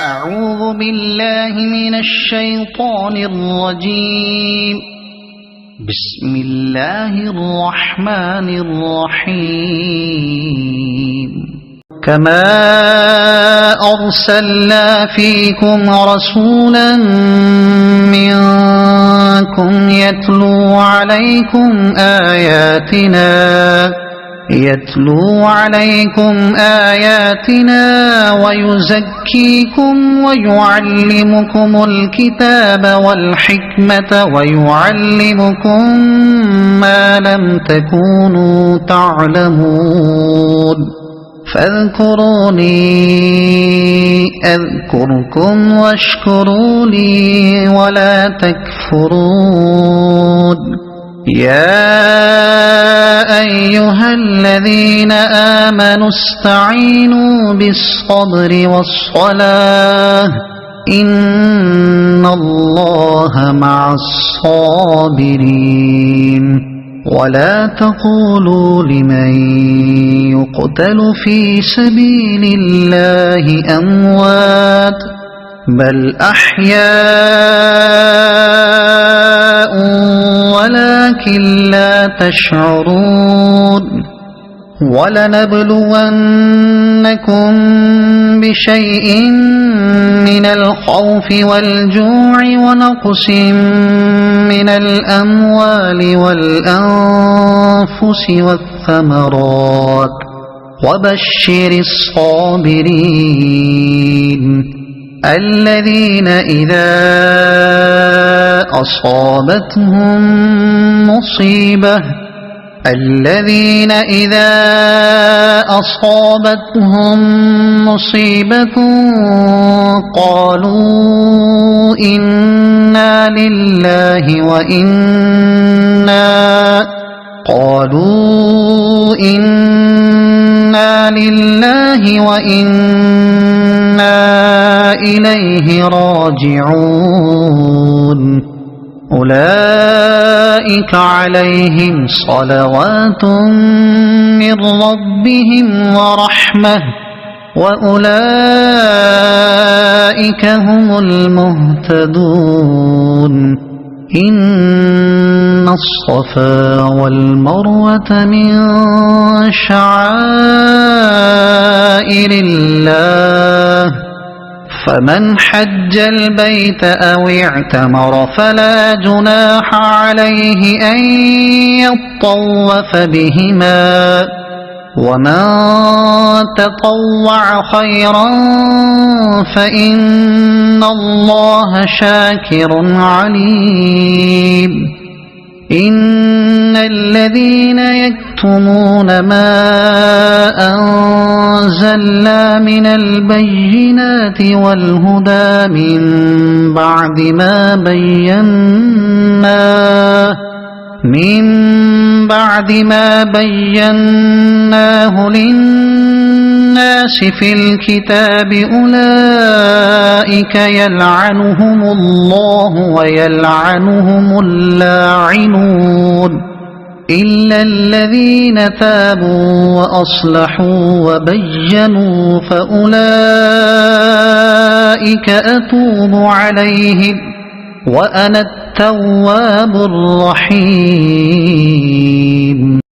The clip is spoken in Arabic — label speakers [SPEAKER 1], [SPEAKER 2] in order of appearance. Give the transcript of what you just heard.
[SPEAKER 1] أعوذ بالله من الشيطان الرجيم. بسم الله الرحمن الرحيم. كما أرسلنا فيكم رسولا منكم يتلو عليكم آياتنا ويزكيكم ويعلمكم الكتاب والحكمة ويعلمكم ما لم تكونوا تعلمون فاذكروني أذكركم واشكروا لي ولا تكفرون. يا أيها الذين آمنوا استعينوا بالصبر والصلاة إن الله مع الصابرين. ولا تقولوا لمن يقتل في سبيل الله أموات بل أحياء ولكن لا تشعرون. ولنبلونكم بشيء من الخوف والجوع ونقص من الأموال والأنفس والثمرات وبشر الصابرين الذين إذا أصابتهم مصيبة قالوا إنا لله وإنا إليه راجعون. أولئك عليهم صلوات من ربهم ورحمة وأولئك هم المهتدون. إن الصفا والمروة من شعائر الله فمن حج البيت أو اعتمر فلا جناح عليه أن يطوف بهما ومن تطوع خيرا فإن الله شاكر عليم. إن الذين يكتمون ما أنزلنا من البينات والهدى من بعد ما بيناه للناس في الكتاب أولئك يلعنهم الله ويلعنهم اللاعنون إلا الذين تابوا وأصلحوا وبينوا فأولئك أتوب عليهم وأنا التواب الرحيم.